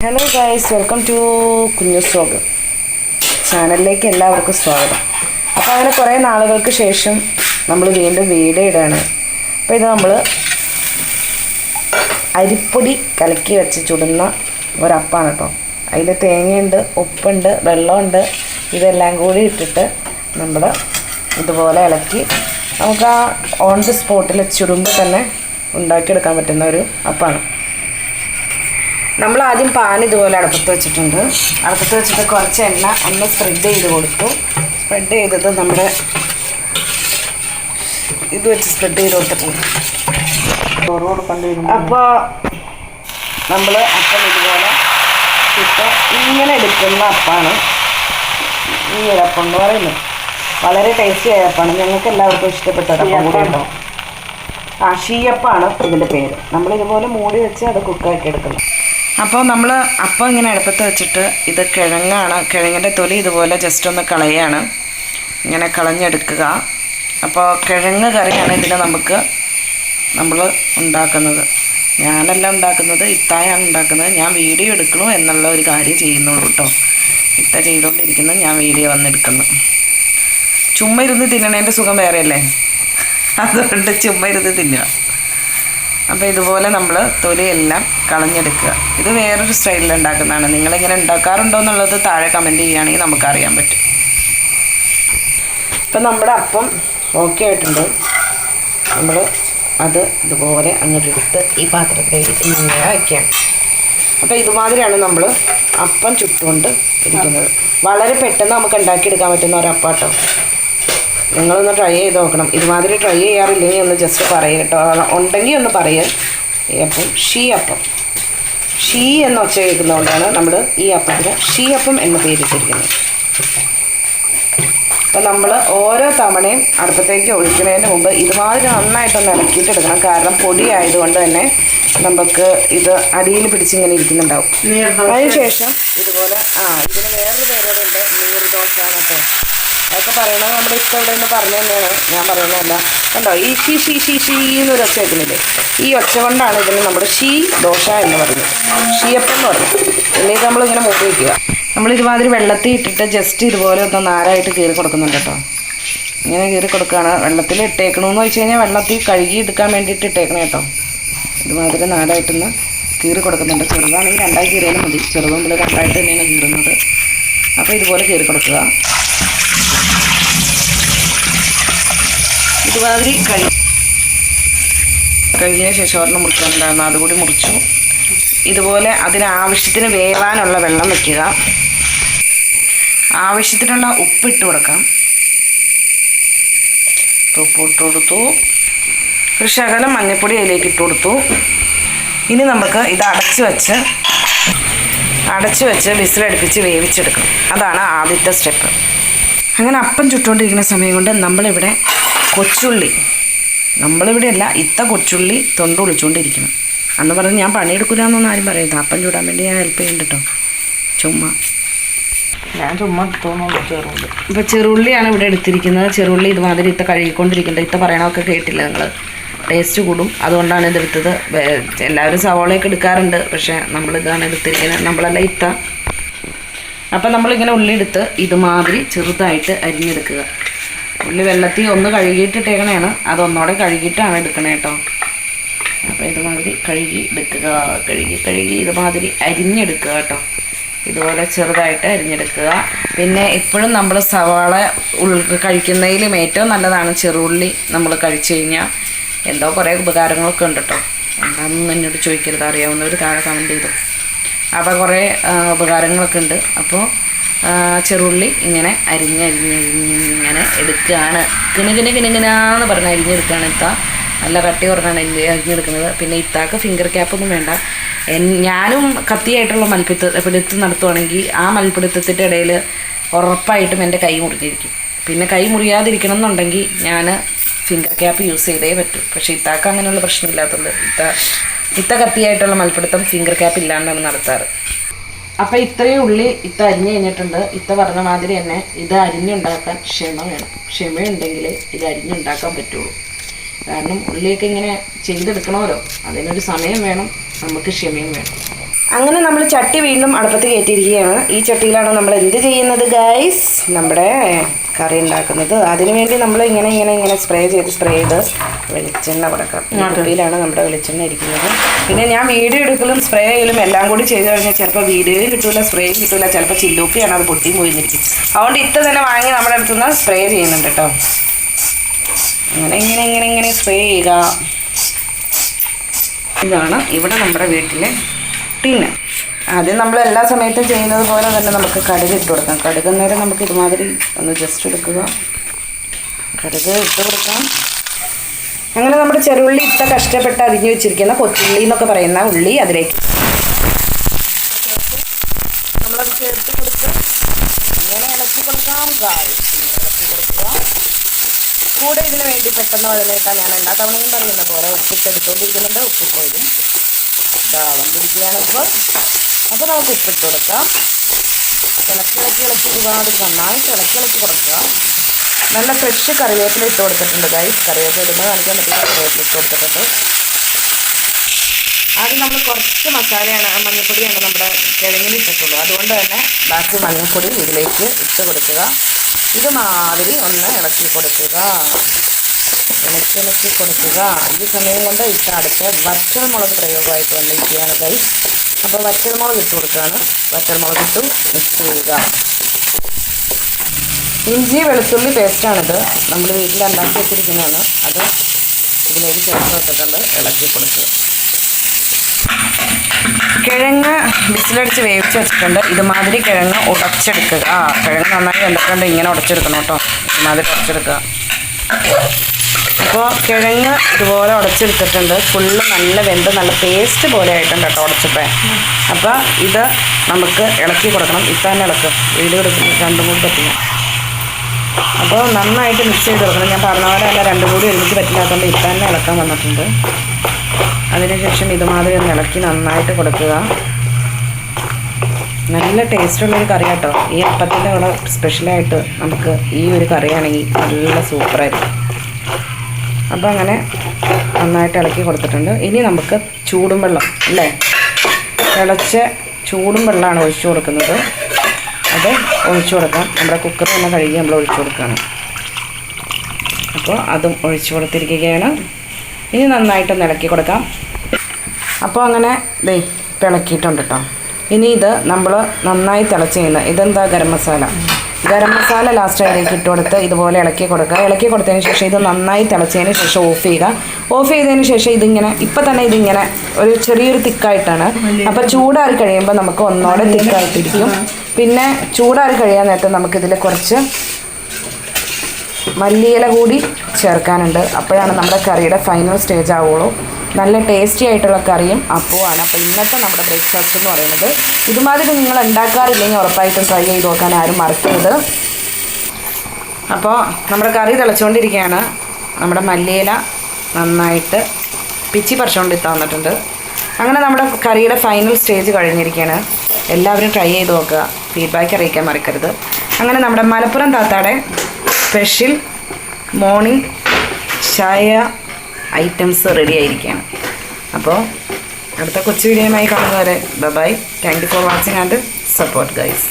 Hello guys, welcome to Kunjus vlog ചാനലിലേക്ക് എല്ലാവർക്കും സ്വാഗതം. അപ്പോൾ അങ്ങനെ കുറേ നാളുകൾക്ക് ശേഷം നമ്മൾ വീണ്ടും വീഡിയോ ഇടുകയാണ്. അപ്പോൾ ഇത് നമ്മൾ അരിപ്പൊടി കലക്കി വെച്ച് ചുടുന്ന ഒരപ്പാണ് കേട്ടോ. അതിൽ തേങ്ങയുണ്ട്, ഉപ്പുണ്ട്, വെള്ളമുണ്ട്. ഇതെല്ലാം കൂടി ഇട്ടിട്ട് നമ്മൾ ഇതുപോലെ ഇളക്കി നമുക്ക് ആ ഓൺ ദി സ്പോട്ടിൽ ചുടുമ്പോൾ തന്നെ ഉണ്ടാക്കിയെടുക്കാൻ പറ്റുന്ന ഒരു അപ്പാണ്. നമ്മൾ ആദ്യം പാൻ ഇതുപോലെ അടുപ്പത്ത് വെച്ചിട്ടുണ്ട്. അടുപ്പത്ത് വെച്ചിട്ട് കുറച്ച് എണ്ണ ഒന്ന് സ്പ്രെഡ് ചെയ്ത് കൊടുത്തു. സ്പ്രെഡ് ചെയ്തത് നമ്മുടെ ഇത് വെച്ച് സ്പ്രെഡ് ചെയ്ത് കൊടുത്തിട്ടുണ്ട്. അപ്പോൾ നമ്മൾ അപ്പം ഇതുപോലെ ഇട്ട് ഇങ്ങനെ എടുക്കുന്ന അപ്പാണ് ഈ ഒരപ്പം എന്ന് പറയുന്നത്. വളരെ ടേസ്റ്റി ആയ അപ്പാണ്. ഞങ്ങൾക്ക് എല്ലാവർക്കും ഇഷ്ടപ്പെട്ട ഒരപ്പം കൂടി ഉണ്ടോ. ഷീയപ്പാണ് ഇതിൻ്റെ പേര്. നമ്മളിതുപോലെ മൂടി വെച്ച് അത് കുക്കാക്കി എടുക്കുന്നത്. അപ്പോൾ നമ്മൾ അപ്പം ഇങ്ങനെ അടുപ്പത്ത് വെച്ചിട്ട് ഇത് കിഴങ്ങാണ്. കിഴങ്ങിൻ്റെ തൊലി ഇതുപോലെ ജസ്റ്റ് ഒന്ന് കളയാണ്, ഇങ്ങനെ കളഞ്ഞെടുക്കുക. അപ്പോൾ കിഴങ്ങ് കറിയാണ് ഇതിന് നമ്മൾ ഉണ്ടാക്കുന്നത്. ഞാനല്ല ഉണ്ടാക്കുന്നത്, ഇത്തായാണ് ഉണ്ടാക്കുന്നത്. ഞാൻ വീഡിയോ എടുക്കണു എന്നുള്ള ഒരു കാര്യം ചെയ്യുന്നുള്ളൂ കേട്ടോ. ഇത്ത ചെയ്തുകൊണ്ടിരിക്കുന്നു, ഞാൻ വീഡിയോ വന്നെടുക്കുന്നു. ചുമ്മാ ഇരുന്ന് തിന്നണേൻ്റെ സുഖം വേറെയല്ലേ, അതുകൊണ്ട് ചുമ്മാ ഇരുന്ന് തിന്നുക. അപ്പോൾ ഇതുപോലെ നമ്മൾ തൊലിയെല്ലാം കളഞ്ഞെടുക്കുക. ഇത് വേറൊരു സ്റ്റൈലിൽ ഉണ്ടാക്കുന്നതാണ്. നിങ്ങളിങ്ങനെ ഉണ്ടാക്കാറുണ്ടോ എന്നുള്ളത് താഴെ കമൻറ്റ് ചെയ്യുകയാണെങ്കിൽ നമുക്കറിയാൻ പറ്റും. ഇപ്പം നമ്മുടെ അപ്പം ഓക്കെ ആയിട്ടുണ്ട്. നമ്മൾ അത് ഇതുപോലെ അങ്ങോട്ട് എടുത്ത് ഈ പാത്രത്തിലേക്ക് ഇങ്ങനെ വയ്ക്കുകയാണ്. അപ്പോൾ ഇതുമാതിരിയാണ് നമ്മൾ അപ്പം ചുട്ടുകൊണ്ട് ഇരിക്കുന്നത്. വളരെ പെട്ടെന്ന് നമുക്ക് ഉണ്ടാക്കിയെടുക്കാൻ പറ്റുന്ന ഒരപ്പാട്ടോ. നിങ്ങളൊന്ന് ട്രൈ ചെയ്ത് നോക്കണം. ഇതുമാതിരി ട്രൈ ചെയ്യാറില്ലെങ്കിൽ ഒന്ന് ജസ്റ്റ് പറയുക കേട്ടോ. ഉണ്ടെങ്കിൽ ഒന്ന് പറയുക. അപ്പം ഷീ എന്ന ഒച്ച കേൾക്കുന്നതുകൊണ്ടാണ് നമ്മൾ ഈ അപ്പത്തിന് ഷീ അപ്പം എന്ന് പേരിട്ടിരിക്കുന്നത്. അപ്പം നമ്മൾ ഓരോ തവണയും അടുപ്പത്തേക്ക് ഒഴിക്കുന്നതിന് മുമ്പ് ഇതുമാതിരി നന്നായിട്ടൊന്ന് ഇളക്കിയിട്ടെടുക്കണം. കാരണം പൊടി ആയതുകൊണ്ട് തന്നെ നമുക്ക് ഇത് അടിയിൽ പിടിച്ചിങ്ങനെ ഇരിക്കുന്നുണ്ടാവും. അതിനുശേഷം ഇതുപോലെ ഇതിന് വേറൊരു പേരുണ്ട്, നീർദോശ എന്നൊക്കെ. അതൊക്കെ പറയണത് നമ്മുടെ ഇഷ്ടം ഇവിടെ നിന്ന് പറഞ്ഞു തന്നെയാണ്, ഞാൻ പറയുന്നതല്ല. കണ്ടോ, ഈ ഷീ എന്നൊരു ഒച്ച കേൾക്കുന്നില്ലേ? ഈ ഒച്ച കൊണ്ടാണ് ഇതിന് നമ്മൾ ഷീ ദോശ എന്ന് പറയുന്നത്, ഷീയപ്പം എന്ന് പറയുന്നത്. പിന്നെ ഇത് നമ്മളിങ്ങനെ മൂട്ടി വയ്ക്കുക. നമ്മളിതുമാതിരി വെള്ളത്തിൽ ഇട്ടിട്ട് ജസ്റ്റ് ഇതുപോലെ ഒന്ന് നാരായിട്ട് കീറി കൊടുക്കുന്നുണ്ട് കേട്ടോ. ഇങ്ങനെ കീറി കൊടുക്കുകയാണ്. വെള്ളത്തിൽ ഇട്ടേക്കണമെന്ന് വെച്ച് കഴിഞ്ഞാൽ വെള്ളത്തിൽ കഴുകി എടുക്കാൻ വേണ്ടിയിട്ട് ഇട്ടേക്കണം കേട്ടോ. ഇതുമാതിരി നാരായിട്ടൊന്ന് കീറി കൊടുക്കുന്നുണ്ട്. ചെറുതാണെങ്കിൽ രണ്ടായി കീറിയാലും മതി. ചെറുതുമ്പോൾ രണ്ടായിട്ട് തന്നെയാണ് കീറുന്നത്. അപ്പോൾ ഇതുപോലെ കീറി കൊടുക്കുക. ഇതുമാതിരി കഴുകിയ ശേഷം ഒരെണ്ണം മുറിക്കാനുണ്ടായിരുന്നു, അതുകൂടി മുറിച്ചു. ഇതുപോലെ അതിനാവശ്യത്തിന് വേവാനുള്ള വെള്ളം വയ്ക്കുക. ആവശ്യത്തിനുള്ള ഉപ്പിട്ട് കൊടുക്കാം. ഉപ്പ് ഇട്ട് കൊടുത്തു. ഒരു ശകലം മഞ്ഞൾപ്പൊടി അതിലേക്ക് ഇട്ട് കൊടുത്തു. ഇനി നമുക്ക് ഇത് അടച്ച് വെച്ച് വിസിലടുപ്പിച്ച് വേവിച്ചെടുക്കണം. അതാണ് ആദ്യത്തെ സ്റ്റെപ്പ്. അങ്ങനെ അപ്പം ചുട്ടുകൊണ്ടിരിക്കുന്ന സമയം കൊണ്ട് നമ്മളിവിടെ കൊച്ചുള്ളി, നമ്മളിവിടെയല്ല, കൊച്ചുള്ളി തൊണ്ട് ഒളിച്ചുകൊണ്ടിരിക്കണം. അന്ന് പറഞ്ഞ് ഞാൻ പണിയെടുക്കില്ല എന്നൊന്നും ആരും പറയരുത്. അപ്പം ചൂടാൻ വേണ്ടി ഞാൻ ഹെൽപ്പ് ചെയ്യുന്നുണ്ട് കേട്ടോ. ഞാൻ ചുമ്മാ എടുത്തോന്നുള്ളൂ ചെറുള്ളി. ഇപ്പോൾ ചെറുള്ളിയാണ് ഇവിടെ എടുത്തിരിക്കുന്നത്. ചെറുള്ളി ഇതുമാതിരി കഴുകിക്കൊണ്ടിരിക്കേണ്ടത്. പറയണമൊക്കെ കേട്ടില്ല നിങ്ങൾ. ടേസ്റ്റ് കൂടും, അതുകൊണ്ടാണ് ഇതെടുത്തത്. എല്ലാവരും സവോളയൊക്കെ എടുക്കാറുണ്ട്, പക്ഷേ നമ്മളിതാണ് എടുത്തിരിക്കുന്നത്. നമ്മളല്ല അപ്പം നമ്മളിങ്ങനെ ഉള്ളി എടുത്ത് ഇതുമാതിരി ചെറുതായിട്ട് അരിഞ്ഞെടുക്കുക. ഉള്ളി വെള്ളത്തിൽ ഒന്ന് കഴുകിയിട്ടിട്ടേക്കണേണ്, അതൊന്നോടെ കഴുകിയിട്ടാണ് എടുക്കണേ കേട്ടോ. അപ്പോൾ ഇതുമാതിരി കഴുകി എടുക്കുക. കഴുകി ഇതുമാതിരി അരിഞ്ഞെടുക്കുക കേട്ടോ. ഇതുപോലെ ചെറുതായിട്ട് അരിഞ്ഞെടുക്കുക. പിന്നെ എപ്പോഴും നമ്മൾ സവാള കഴിക്കുന്നതിലും ഏറ്റവും നല്ലതാണ് ചെറുള്ളി. നമ്മൾ കഴിച്ചു കഴിഞ്ഞാൽ എന്തോ കുറേ ഉപകാരങ്ങളൊക്കെ ഉണ്ട് കേട്ടോ. എന്താണെന്ന് എന്നോട് ചോദിക്കരുത്, അറിയാവുന്നവർ താഴെ കമൻറ്റ് ചെയ്തു. അപ്പോൾ കുറേ ഉപകാരങ്ങളൊക്കെ ഉണ്ട്. അപ്പോൾ ചെറുള്ളി ഇങ്ങനെ അരിഞ്ഞിങ്ങനെ എടുക്കുകയാണ്. കിണികിനാന്ന് പറഞ്ഞ് അരിഞ്ഞെടുക്കുകയാണ്. നല്ല കട്ടി കുറഞ്ഞാണ് അരിഞ്ഞെടുക്കുന്നത്. പിന്നെ ഇത്താക്ക് ഫിംഗർ ക്യാപ്പൊന്നും വേണ്ട. ഞാനും കത്തിയായിട്ടുള്ള പിടുത്തം നടത്തുവാണെങ്കിൽ ആ മൽപ്പിടുത്തത്തിൻ്റെ ഇടയിൽ ഉറപ്പായിട്ടും എൻ്റെ കൈ മുറിഞ്ഞിരിക്കും. പിന്നെ കൈ മുറിയാതിരിക്കണം എന്നുണ്ടെങ്കിൽ ഞാൻ ഫിംഗർ ക്യാപ്പ് യൂസ് ചെയ്തേ പറ്റും. പക്ഷേ ഇത്താക്ക് അങ്ങനെയുള്ള പ്രശ്നമില്ലാത്തതുകൊണ്ട് ഇത്ത കത്തിയായിട്ടുള്ള മൽപ്പിടുത്തം ഫിംഗർ ക്യാപ്പ് ഇല്ലാണ്ടാണ് നടത്താറ്. അപ്പോൾ ഇത്രയും ഉള്ളി അരിഞ്ഞ് കഴിഞ്ഞിട്ടുണ്ട്. പറഞ്ഞ മാതിരി തന്നെ ഇത് അരിഞ്ഞുണ്ടാക്കാൻ ക്ഷമ വേണം. ക്ഷമയുണ്ടെങ്കിൽ ഇത് അരിഞ്ഞുണ്ടാക്കാൻ പറ്റുള്ളൂ. കാരണം ഉള്ളിയൊക്കെ ഇങ്ങനെ ചെയ്തെടുക്കണമല്ലോ, അതിനൊരു സമയം വേണം, നമുക്ക് ക്ഷമയും വേണം. അങ്ങനെ നമ്മൾ ചട്ടി വീണ്ടും അടുപ്പത്ത് കയറ്റിയിരിക്കുകയാണ്. ഈ ചട്ടിയിലാണ് നമ്മൾ എന്ത് ചെയ്യുന്നത് ഗൈസ്, നമ്മുടെ കറി ഉണ്ടാക്കുന്നത്. അതിനുവേണ്ടി നമ്മൾ ഇങ്ങനെ സ്പ്രേ ചെയ്ത് വെളിച്ചെണ്ണ കൊടുക്കാം. കുപ്പിയിലാണ് നമ്മുടെ വെളിച്ചെണ്ണ ഇരിക്കുന്നത്. പിന്നെ ഞാൻ വീഡിയോ എടുക്കലും സ്പ്രേ ചെയ്യലും എല്ലാം കൂടി ചെയ്ത് കഴിഞ്ഞാൽ ചിലപ്പോൾ വീഡിയോയും കിട്ടില്ല, സ്പ്രേയും കിട്ടില്ല, ചിലപ്പോൾ ചില്ലൂപ്പിയാണ് അത് പൊട്ടിയും പോയിരിക്കും. അതുകൊണ്ട് ഇത്ത തന്നെ വാങ്ങി നമ്മുടെ അടുത്തുനിന്ന് സ്പ്രേ ചെയ്യുന്നുണ്ട് കേട്ടോ. ഇങ്ങനെ സ്പ്രേ ചെയ്യുക. ഇതാണ് ഇവിടെ നമ്മുടെ വീട്ടിലെ ടിന്ന്. ആദ്യം നമ്മൾ എല്ലാ സമയത്തും ചെയ്യുന്നത് പോലെ തന്നെ നമുക്ക് കടുക് ഇട്ട് കൊടുക്കാം. കടുക് നേരം നമുക്ക് ഇതുമാതിരി ഒന്ന് ജസ്റ്റ് എടുക്കുക, കടുക് ഇട്ട് കൊടുക്കാം. അങ്ങനെ നമ്മുടെ ചെറുള്ളി ഇത്ര കഷ്ടപ്പെട്ട് അരിഞ്ഞു വെച്ചിരിക്കുന്ന കൊച്ചുള്ളി എന്നൊക്കെ പറയുന്ന ഉള്ളി അതിലേക്ക് നമ്മളത് ചേർത്ത് കൊടുത്ത് ഇങ്ങനെ ഇളക്കി കൊടുക്കാം. ഇളക്കി കൊടുക്കുക. കൂടെ ഇതിന് വേണ്ടി പെട്ടെന്ന് വഴലേട്ടാൽ ഞാൻ എല്ലാ തവണയും പറയുന്ന പോലെ ഉപ്പിട്ടെടുത്തോണ്ടിരിക്കുന്നുണ്ട്. ഉപ്പിപ്പോലും ദാളം പിടിക്കുകയാണ് ഇപ്പോൾ. അപ്പോൾ നമുക്ക് ഉപ്പിട്ട് കൊടുക്കാം. ഇളക്കി ഒരുപാട് നന്നായിട്ട് ഇളക്കി കൊടുക്കുക. നല്ല ഫ്രഷ് കറിവേപ്പില ഇട്ട് കൊടുത്തിട്ടുണ്ട് ഗൈസ്. കറിവേപ്പില ഇടുന്നത് കാണിക്കാൻ പറ്റില്ല, കറിവേപ്പില ഇട്ട് കൊടുത്തിട്ടുണ്ട്. ആദ്യം നമ്മൾ കുറച്ച് മഞ്ഞൾപ്പൊടിയാണ് നമ്മുടെ കിഴങ്ങിൽ ഇട്ടിട്ടുള്ളൂ. അതുകൊണ്ട് തന്നെ ബാക്കി മഞ്ഞൾപ്പൊടി ഇതിലേക്ക് ഇട്ട് കൊടുക്കുക. ഇത് മാതിരി ഒന്ന് ഇളക്കി കൊടുക്കുക. ഈ സമയം കൊണ്ട് ഇട്ട് അടുത്ത് വറ്റൽമുളക് പ്രയോഗമായിട്ട് വന്നിരിക്കുകയാണ് ഗൈസ്. അപ്പോൾ വറ്റൽമുളക് ഇട്ട് കൊടുക്കുകയാണ്. വറ്റൽമുളക് ഇട്ടു മിക്സ് ചെയ്യുക. ഇഞ്ചി വെളുത്തുള്ളി പേസ്റ്റാണിത്, നമ്മൾ വീട്ടിൽ ഉണ്ടാക്കി വെച്ചിരിക്കുന്നതാണ്. അത് ഇതിലേക്ക് ചേർത്ത് വെച്ചിട്ടുണ്ട്. ഇളക്കി കൊടുക്കുക. കിഴങ്ങ് വിസിലടിച്ച് വേവിച്ച് വെച്ചിട്ടുണ്ട്. ഇതുമാതിരി കിഴങ്ങ് ഉടച്ചെടുക്കുക. കിഴങ്ങ് നന്നായി വെന്തിട്ടുണ്ട്. ഇങ്ങനെ ഉടച്ചെടുക്കണം കേട്ടോ. ഇതുമാതിരി ഉടച്ചെടുക്കുക. അപ്പോൾ കിഴങ്ങ് ഇതുപോലെ ഉടച്ചെടുത്തിട്ടുണ്ട്. ഫുള്ള് നല്ല വെന്ത് നല്ല പേസ്റ്റ് പോലെ ആയിട്ടുണ്ട് കേട്ടോ ഉടച്ചപ്പോൾ. അപ്പോൾ ഇത് നമുക്ക് ഇളക്കി കൊടുക്കണം. ഇപ്പം തന്നെ ഇളക്കുക. വീഡിയോ എടുക്കുന്നത് രണ്ടും കൂടി പറ്റില്ല. അപ്പോൾ നന്നായിട്ട് മിക്സ് ചെയ്ത് കൊടുക്കണം. ഞാൻ പറഞ്ഞ പോലെ അല്ല, രണ്ടും കൂടി ഒരുമിച്ച് പറ്റില്ലാത്തതുകൊണ്ട് ഇപ്പം തന്നെ ഇളക്കാൻ വന്നിട്ടുണ്ട്. അതിനുശേഷം ഇതുമാതിരി ഒന്ന് ഇളക്കി നന്നായിട്ട് കൊടുക്കുക. നല്ല ടേസ്റ്റുള്ളൊരു കറി കേട്ടോ. ഈ അപ്പത്തിൻ്റെ കൂടെ സ്പെഷ്യലായിട്ട് നമുക്ക് ഈ ഒരു കറിയാണെങ്കിൽ നല്ല സൂപ്പറായിരിക്കും. അപ്പോൾ അങ്ങനെ നന്നായിട്ട് ഇളക്കി കൊടുത്തിട്ടുണ്ട്. ഇനി നമുക്ക് ചൂടും വെള്ളം അല്ലേ, തിളച്ച ചൂടും വെള്ളമാണ് ഒഴിച്ചു കൊടുക്കുന്നത്. അത് ഒഴിച്ചു കൊടുക്കാം. നമ്മുടെ കുക്കർ തന്നെ കഴുകി നമ്മൾ ഒഴിച്ചു കൊടുക്കുകയാണ്. അപ്പോൾ അതും ഒഴിച്ചു കൊടുത്തിരിക്കുകയാണ്. ഇനി നന്നായിട്ടൊന്ന് ഇളക്കി കൊടുക്കാം. അപ്പോൾ അങ്ങനെ ഇളക്കിയിട്ടുണ്ട് കേട്ടോ. ഇനി ഇത് നമ്മൾ നന്നായി തിളച്ച് ചെയ്യുന്നത് ഇതെന്താ, ഗരം മസാല ലാസ്റ്റ് അതിലേക്ക് ഇട്ട് കൊടുത്ത് ഇതുപോലെ ഇളക്കി കൊടുക്കുക. ഇളക്കി കൊടുത്തതിന് ശേഷം ഇത് നന്നായി തിളച്ചതിന് ശേഷം ഓഫ് ചെയ്യുക. ഓഫ് ചെയ്തതിന് ശേഷം ഇതിങ്ങനെ ഇപ്പം തന്നെ ഇതിങ്ങനെ ഒരു ചെറിയൊരു തിക്കായിട്ടാണ്. അപ്പോൾ ചൂടാറി കഴിയുമ്പോൾ നമുക്ക് ഒന്നോടെ തിക്കായിട്ടിരിക്കും. പിന്നെ ചൂടാറി കഴിയാൻ നേരത്തെ നമുക്കിതിൽ കുറച്ച് മല്ലിയില കൂടി ചേർക്കാനുണ്ട്. അപ്പോഴാണ് നമ്മുടെ കറിയുടെ ഫൈനൽ സ്റ്റേജ് ആവുള്ളൂ. നല്ല ടേസ്റ്റി ആയിട്ടുള്ള കറിയും അപ്പവുമാണ്. അപ്പോൾ ഇന്നത്തെ നമ്മുടെ ബ്രേക്ക്ഫാസ്റ്റ് എന്ന് പറയുന്നത് ഇതുമാതിരി നിങ്ങൾ ഉണ്ടാക്കാറില്ലെങ്കിൽ ഉറപ്പായിട്ടും ട്രൈ ചെയ്ത് നോക്കാൻ ആരും മറക്കരുത്. അപ്പോൾ നമ്മുടെ കറി തിളച്ചുകൊണ്ടിരിക്കുകയാണ്. നമ്മുടെ മല്ലിയില നന്നായിട്ട് പിച്ചി പറിച്ചുകൊണ്ട് തന്നിട്ടുണ്ട്. അങ്ങനെ നമ്മുടെ കറിയുടെ ഫൈനൽ സ്റ്റേജ് കഴിഞ്ഞിരിക്കുകയാണ്. എല്ലാവരും ട്രൈ ചെയ്ത് നോക്കുക. ഫീഡ്ബാക്ക് അറിയിക്കാൻ മറക്കരുത്. അങ്ങനെ നമ്മുടെ മലപ്പുറം താത്താടെ സ്പെഷ്യൽ മോർണിംഗ് ചായ ഐറ്റംസ് റെഡി ആയിരിക്കുകയാണ്. അപ്പോൾ അടുത്ത കൊച്ചു വീഡിയോയുമായി കാണുന്നവരെ bye. Thank you for watching and support guys.